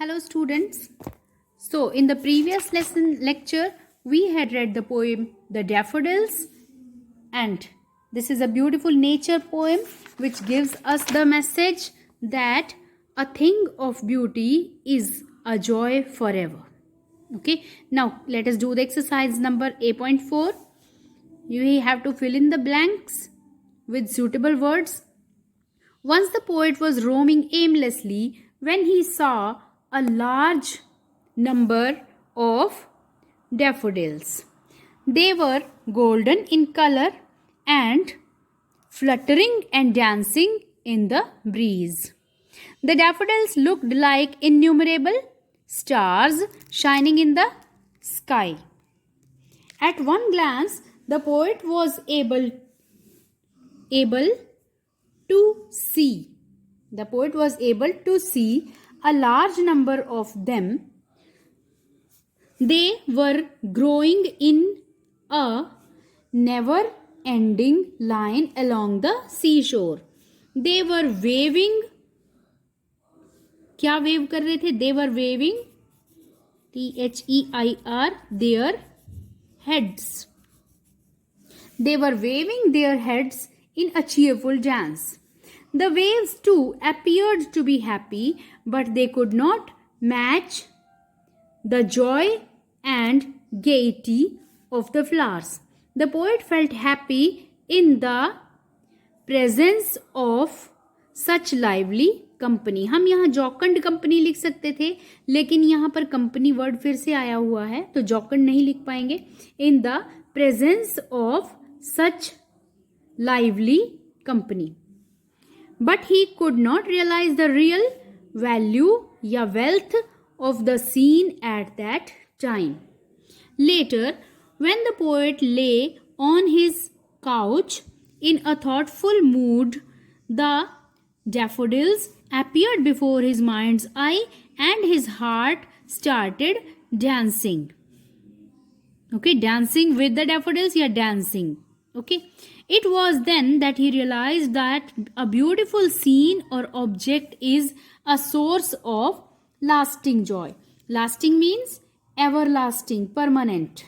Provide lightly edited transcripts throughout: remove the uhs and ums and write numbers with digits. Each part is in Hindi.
Hello students. So in the previous lecture we had read the poem The Daffodils, and this is a beautiful nature poem which gives us the message that a thing of beauty is a joy forever. Okay, now let us do the exercise number 8.4. You have to fill in the blanks with suitable words. Once the poet was roaming aimlessly when he saw a large number of daffodils. They were golden in color and fluttering and dancing in the breeze. The daffodils looked like innumerable stars shining in the sky. At one glance, the poet was able to see. The poet was able to see a large number of them. They were growing in a never-ending line along the seashore. They were waving. क्या वेव कर रहे थे? They were waving THEIR their heads. They were waving their heads in a cheerful dance. The waves too appeared to be happy, but they could not match the joy and gaiety of the flowers. The poet felt happy in the presence of such lively company. हम यहाँ जॉकंड कंपनी लिख सकते थे, लेकिन यहाँ पर कंपनी वर्ड फिर से आया हुआ है तो जॉकंड नहीं लिख पाएंगे. In the presence of such lively company. But he could not realize the real value या wealth of the scene at that time. Later, when the poet lay on his couch in a thoughtful mood, the daffodils appeared before his mind's eye and his heart started dancing. Okay, dancing with the daffodils, yeah, dancing. Okay, it was then that he realized that a beautiful scene or object is a source of lasting joy. Lasting means everlasting, permanent.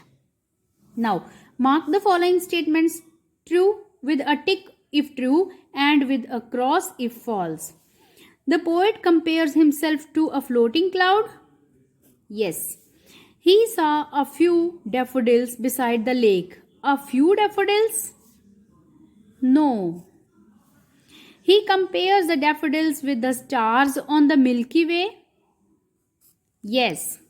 Now, mark the following statements true with a tick if true and with a cross if false. The poet compares himself to a floating cloud. Yes. He saw a few daffodils beside the lake. A few daffodils? No. He compares the daffodils with the stars on the Milky Way. Yes.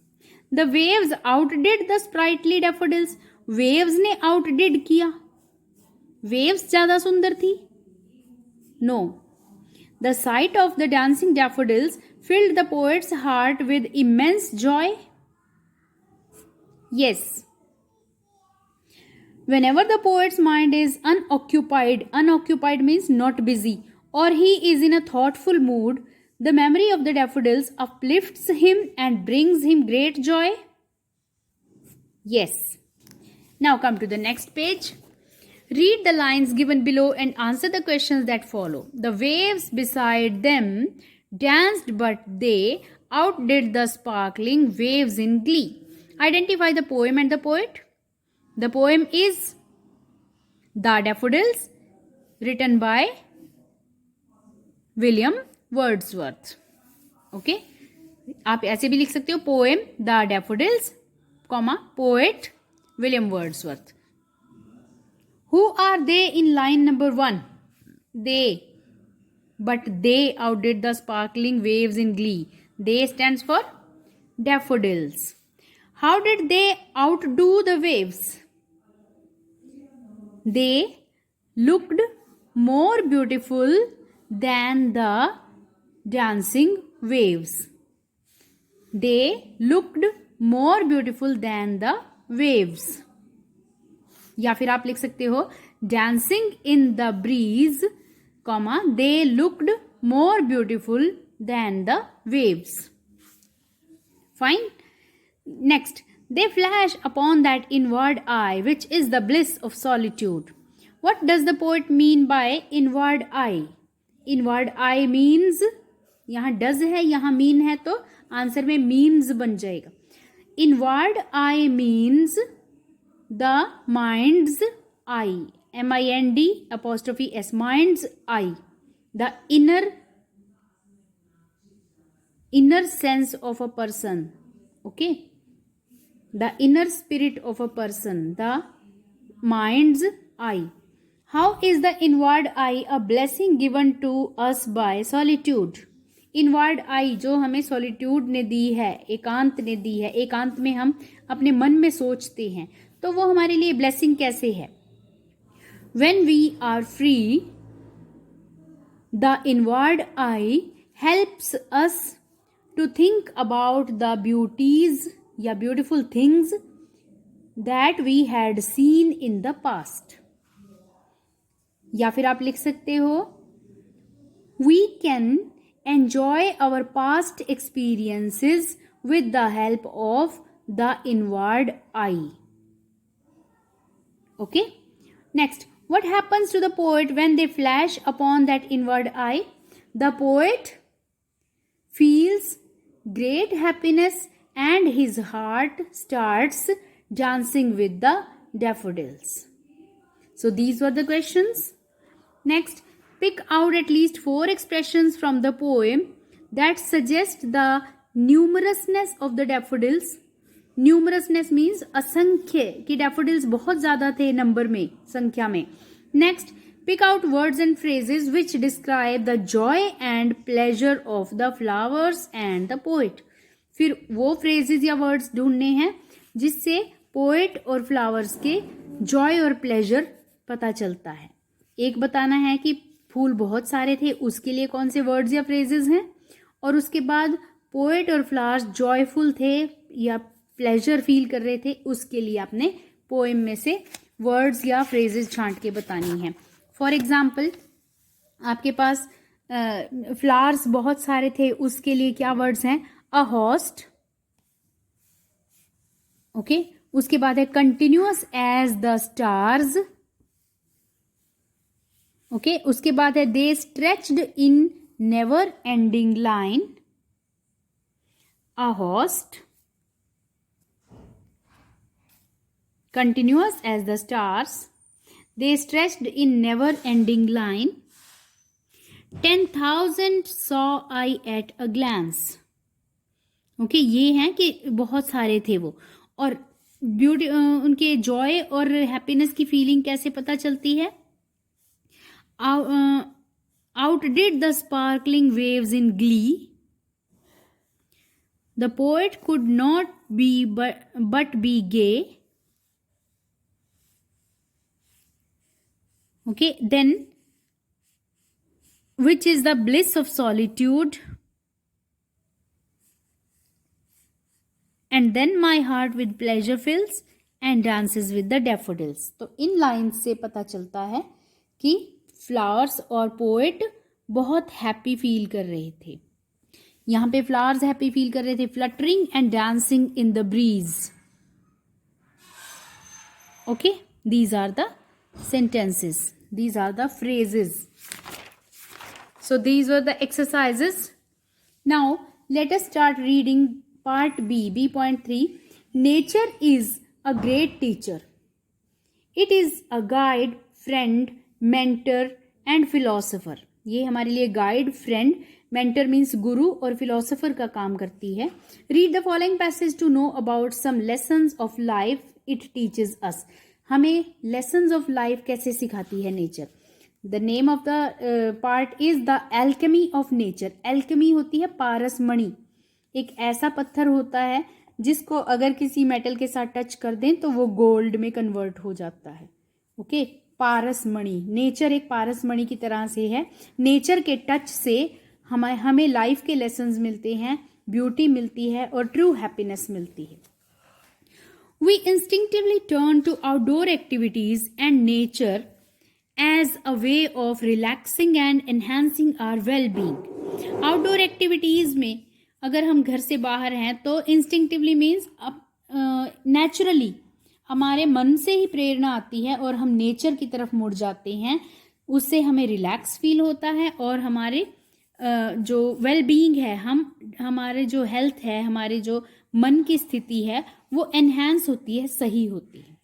The waves outdid the sprightly daffodils. Waves ने outdid किया. Waves ज़्यादा सुंदर थी. No. The sight of the dancing daffodils filled the poet's heart with immense joy. Yes. Whenever the poet's mind is unoccupied means not busy, or he is in a thoughtful mood, the memory of the daffodils uplifts him and brings him great joy. Yes. Now come to the next page. Read the lines given below and answer the questions that follow. The waves beside them danced, but they outdid the sparkling waves in glee. Identify the poem and the poet. The poem is The Daffodils, written by William Wordsworth. Okay, आप ऐसे भी लिख सकते हो poem The Daffodils, poet William Wordsworth. Who are they in line number 1? They. But they outdid the sparkling waves in glee. They stands for daffodils. How did they outdo the waves? They looked more beautiful than the dancing waves. They looked more beautiful than the waves. या फिर आप लिख सकते हो dancing in the breeze, they looked more beautiful than the waves. Fine. Next, they flash upon that inward eye, which is the bliss of solitude. What does the poet mean by inward eye? Inward eye means यहाँ does है, यहाँ mean है, तो आंसर में मीन्स बन जाएगा. Inward I means the minds I, MIND'(S), minds I, the inner sense of a person, okay, the inner spirit of a person, the mind's eye. How is the inward eye a blessing given to us by solitude? Inward आई जो हमें सॉलिट्यूड ने दी है, एकांत ने दी है, एकांत में हम अपने मन में सोचते हैं, तो वो हमारे लिए ब्लेसिंग कैसे है? When we are free, the inward eye helps us to think about the beauties या beautiful things that we had seen in the past. या फिर आप लिख सकते हो we can enjoy our past experiences with the help of the inward eye. Okay? Next, what happens to the poet when they flash upon that inward eye? The poet feels great happiness and his heart starts dancing with the daffodils. So these were the questions. Next, pick out at least 4 expressions from the poem that suggest the numerousness of the daffodils. Numerousness means असंख्य, कि daffodils बहुत ज़्यादा थे नंबर में, संख्या में. Next, pick out words and phrases which describe the joy and pleasure of the flowers and the poet. फिर वो phrases या words ढूंढने हैं जिससे poet और flowers के joy और pleasure पता चलता है. एक बताना है कि फूल बहुत सारे थे, उसके लिए कौन से वर्ड्स या फ्रेजेस हैं, और उसके बाद पोएट और फ्लावर्स जॉयफुल थे या प्लेजर फील कर रहे थे, उसके लिए आपने पोएम में से वर्ड्स या फ्रेजेस छांट के बतानी है. फॉर एग्जाम्पल, आपके पास फ्लावर्स बहुत सारे थे, उसके लिए क्या वर्ड्स हैं? A host, okay. उसके बाद है continuous as the stars, okay. उसके बाद है they stretched in never ending line, a host, continuous as the stars, they stretched in never ending line, 10,000 saw I at a glance. Okay, ये हैं कि बहुत सारे थे वो. और ब्यूटी, उनके जॉय और हैप्पीनेस की फीलिंग कैसे पता चलती है? Outdid the sparkling waves in glee, the poet could not be but be gay. Okay, then which is the bliss of solitude? And then my heart with pleasure fills and dances with the daffodils. तो इन लाइन्स से पता चलता है कि फ्लावर्स और पोएट बहुत हैप्पी फील कर रहे थे. यहाँ पे फ्लावर्स हैप्पी फील कर रहे थे, fluttering and dancing in the breeze. Okay, these are the sentences, these are the phrases. So these were the exercises. Now let us start reading part B, B.3. Nature is a great teacher. It is a guide, friend, mentor and philosopher. ये हमारे लिए guide, friend, mentor means guru और philosopher का काम करती है. Read the following passage to know about some lessons of life it teaches us. हमें लेसन्स ऑफ लाइफ कैसे सिखाती है nature. The name of the part is the alchemy of nature. Alchemy होती है पारस मणि. एक ऐसा पत्थर होता है जिसको अगर किसी मेटल के साथ टच कर दें तो वो गोल्ड में कन्वर्ट हो जाता है. ओके, पारस मणि. नेचर एक पारस मणि की तरह से है. नेचर के टच से हमें लाइफ के लेसन्स मिलते हैं, ब्यूटी मिलती है और ट्रू हैप्पीनेस मिलती है. We instinctively turn to outdoor activities and nature as a way of relaxing and enhancing our well-being. Outdoor activities में अगर हम घर से बाहर हैं तो instinctively means naturally हमारे मन से ही प्रेरणा आती है और हम नेचर की तरफ मुड़ जाते हैं. उससे हमें रिलैक्स फील होता है और हमारे जो वेल बीइंग है, हमारे जो हेल्थ है, हमारे जो मन की स्थिति है, वो एनहांस होती है, सही होती है।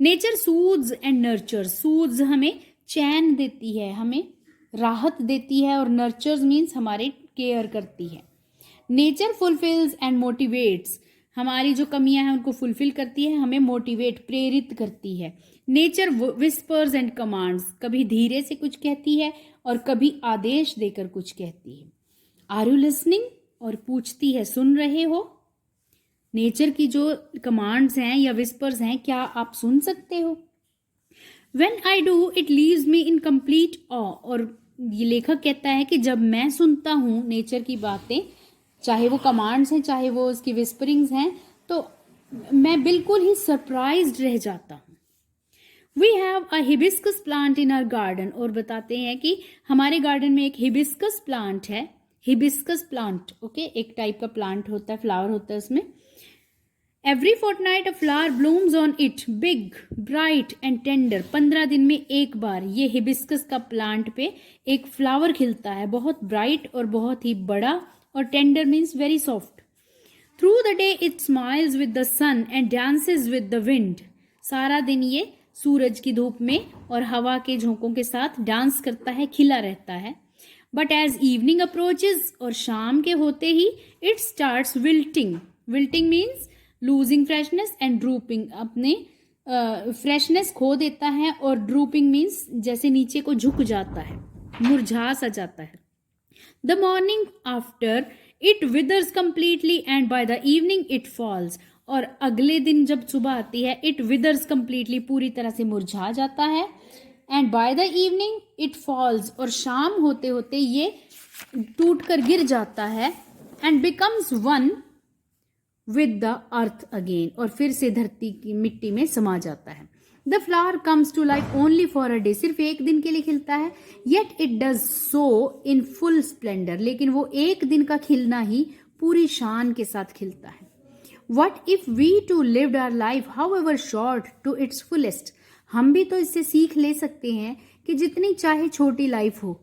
Nature soothes and nurture. Soothes हमें चैन देती है, हमें राहत देती है, और नर्चर्स मीन्स हमारे केयर करती है। Nature fulfils and motivates. हमारी जो कमियां हैं उनको फुलफिल करती है, हमें मोटिवेट, प्रेरित करती है। Nature whispers and commands. कभी धीरे से कुछ कहती है और कभी आदेश देकर कुछ कहती है। Are you listening? और पूछती है, सुन रहे हो? नेचर की जो कमांड्स हैं या विस्पर्स हैं, क्या आप सुन सकते हो? When I do, it leaves me in complete awe. और ये लेखक कहता है कि जब मैं सुनता हूँ नेचर की बातें, चाहे वो कमांड्स हैं, चाहे वो उसकी विस्परिंग्स हैं, तो मैं बिल्कुल ही सरप्राइज्ड रह जाता हूँ। We have a hibiscus plant in our garden. और बताते हैं कि हमारे गार्डन में एक हिबिस्कस प्लांट है। हिबिस्कस प्लांट, ओके, एक टाइप का प्लांट होता है, फ्लावर होता है उसमें। Every fortnight a flower blooms on it, big, bright and tender. 15 दिन में एक बार ये हिबिस्कस का प्लांट पे एक फ्लावर खिलता है, बहुत ब्राइट और बहुत ही बड़ा, और tender means very soft. Through the day it smiles with the sun and dances with the wind. सारा दिन ये सूरज की धूप में और हवा के झोंकों के साथ डांस करता है, खिला रहता है। बट एज इवनिंग अप्रोचेज, और शाम के होते ही, it starts wilting. Wilting means losing freshness and drooping. अपने फ्रेशनेस खो देता है, और ड्रूपिंग मीन्स जैसे नीचे को झुक जाता है, मुरझा सा जाता है। The morning after it withers completely and by the evening it falls. और अगले दिन जब सुबह आती है, इट विदर्स कंप्लीटली, पूरी तरह से मुरझा जाता है, and by the evening it falls, और शाम होते होते ये टूट कर गिर जाता है, and becomes one with the earth again, और फिर से धरती की मिट्टी में समा जाता है। The flower comes to life only for a day. सिर्फ एक दिन के लिए खिलता है, yet it does so in full splendour. लेकिन वो एक दिन का खिलना ही पूरी शान के साथ खिलता है। What if we too lived our life however short to its fullest. हम भी तो इससे सीख ले सकते हैं कि जितनी चाहे छोटी लाइफ हो,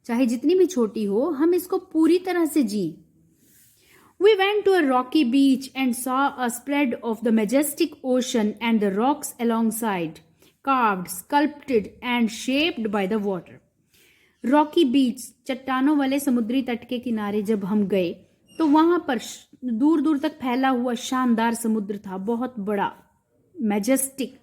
चाहे जितनी भी छोटी हो, हम इसको पूरी तरह से जिए। We went to a rocky beach and saw a spread of the majestic ocean and the rocks alongside, carved, sculpted and shaped by the water. Rocky beach, चट्टानों वाले समुद्री तट के किनारे जब हम गए, तो वहां पर दूर दूर तक फैला हुआ शानदार समुद्र था, बहुत बड़ा, मैजेस्टिक,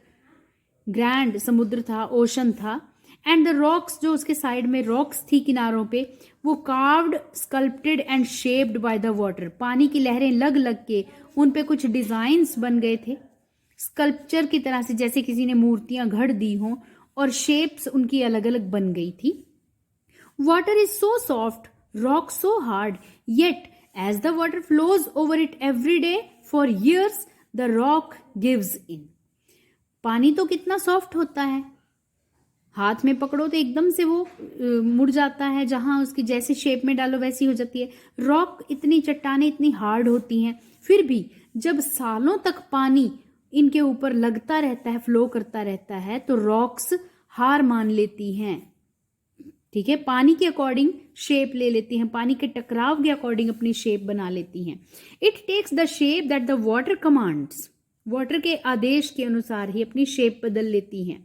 ग्रैंड समुद्र था, ओशन था। एंड द रॉक्स, जो उसके साइड में रॉक्स थी किनारों पे, वो carved, sculpted and shaped by the water. पानी की लहरें लग लग के उन पे कुछ डिजाइन्स बन गए थे, स्कल्पचर की तरह से, जैसे किसी ने मूर्तियां घड़ दी हों, और शेप्स उनकी अलग अलग बन गई थी। Water is so soft, rock so hard, yet as the water flows over it every day for years the rock gives in. पानी तो कितना सॉफ्ट होता है, हाथ में पकड़ो तो एकदम से वो मुड़ जाता है, जहां उसकी जैसे शेप में डालो वैसी हो जाती है। रॉक, इतनी चट्टानें इतनी हार्ड होती हैं, फिर भी जब सालों तक पानी इनके ऊपर लगता रहता है, फ्लो करता रहता है, तो रॉक्स हार मान लेती हैं। ठीक है, पानी के अकॉर्डिंग शेप ले लेती हैं, पानी के टकराव के अकॉर्डिंग अपनी शेप बना लेती हैं। It takes the shape that the water commands. Water के आदेश के अनुसार ही अपनी शेप बदल लेती हैं।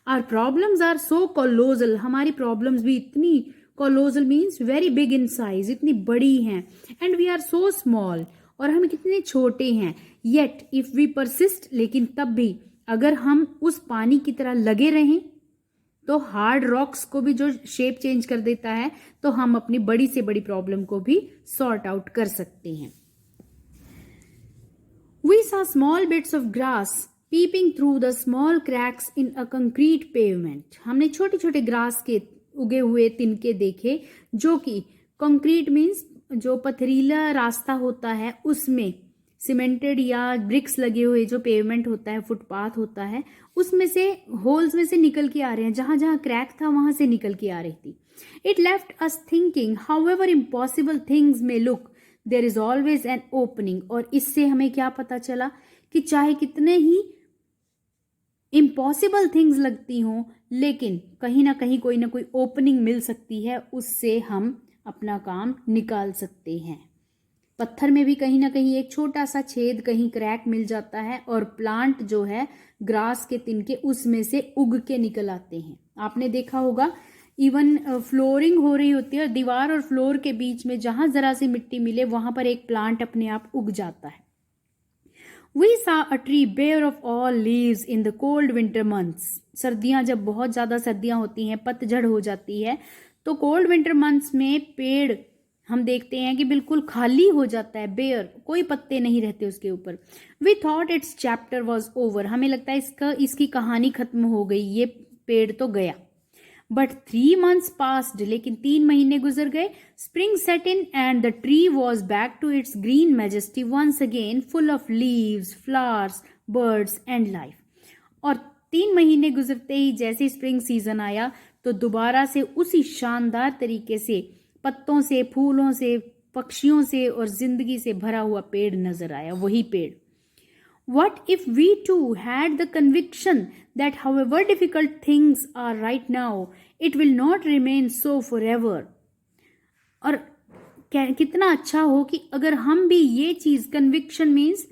Our problems are so colossal. हमारी प्रॉब्लम्स भी इतनी, colossal means very big in size, इतनी बड़ी हैं। And we are so small, और हम कितने छोटे हैं। येट इफ वी परसिस्ट, लेकिन तब भी अगर हम उस पानी की तरह लगे रहें, तो हार्ड रॉक्स को भी जो शेप चेंज कर देता है, तो हम अपनी बड़ी से बड़ी प्रॉब्लम को भी सॉर्ट आउट कर सकते हैं। We saw small bits of grass peeping through the small cracks in a concrete pavement. हमने छोटे छोटे ग्रास के उगे हुए तिनके देखे, जो कि कंक्रीट मीन्स जो पथरीला रास्ता होता है, उसमें सीमेंटेड या ब्रिक्स लगे हुए जो पेवमेंट होता है, फुटपाथ होता है, उसमें से, होल्स में से निकल के आ रहे हैं, जहां जहां क्रैक था वहां से निकल के आ रही थी। It left us thinking however impossible things may look there is always an opening. और इससे हमें क्या पता चला कि चाहे कितने ही इम्पॉसिबल थिंग्स लगती हों, लेकिन कहीं ना कहीं कोई ना कोई ओपनिंग मिल सकती है, उससे हम अपना काम निकाल सकते हैं। पत्थर में भी कहीं ना कहीं एक छोटा सा छेद, कहीं क्रैक मिल जाता है और प्लांट जो है ग्रास के तिनके उसमें से उग के निकल आते हैं। आपने देखा होगा इवन फ्लोरिंग हो रही होती है, दीवार और फ्लोर के बीच में जहां जरा सी मिट्टी मिले वहां पर एक प्लांट अपने आप उग जाता है। We saw a tree bare of all leaves in the cold winter months. सर्दियां जब बहुत ज़्यादा सर्दियां होती हैं, पतझड़ हो जाती है, तो कोल्ड विंटर मंथ्स में पेड़ हम देखते हैं कि बिल्कुल खाली हो जाता है, बेयर, कोई पत्ते नहीं रहते उसके ऊपर। We thought its chapter was over, हमें लगता है इसकी कहानी खत्म हो गई, ये पेड़ तो गया। बट 3 months passed, लेकिन 3 महीने गुजर गए। Spring set in and the tree was back to its green majesty once again, full of leaves, flowers, birds and life. और 3 महीने गुजरते ही जैसे स्प्रिंग सीजन आया तो दोबारा से उसी शानदार तरीके से पत्तों से, फूलों से, पक्षियों से और जिंदगी से भरा हुआ पेड़ नजर आया, वही पेड़। What if we too had the conviction that however difficult things are right now, it will not remain so forever? और कितना अच्छा हो कि अगर हम भी ये चीज, कन्विक्शन मीन्स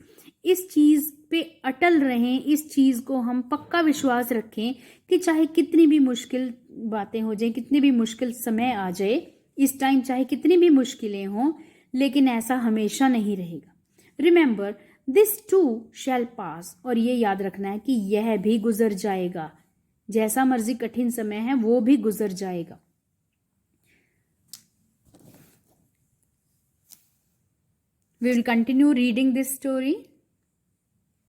इस चीज पे अटल रहें, इस चीज को हम पक्का विश्वास रखें कि चाहे कितनी भी मुश्किल बातें हो जाए, कितनी भी मुश्किल समय आ जाए, इस टाइम चाहे कितनी भी मुश्किलें हों, लेकिन ऐसा हमेशा नहीं रहेगा। रिमेंबर दिस टू शैल पास, और ये याद रखना है कि यह भी गुजर जाएगा, जैसा मर्जी कठिन समय है वो भी गुजर जाएगा। We will continue reading this story.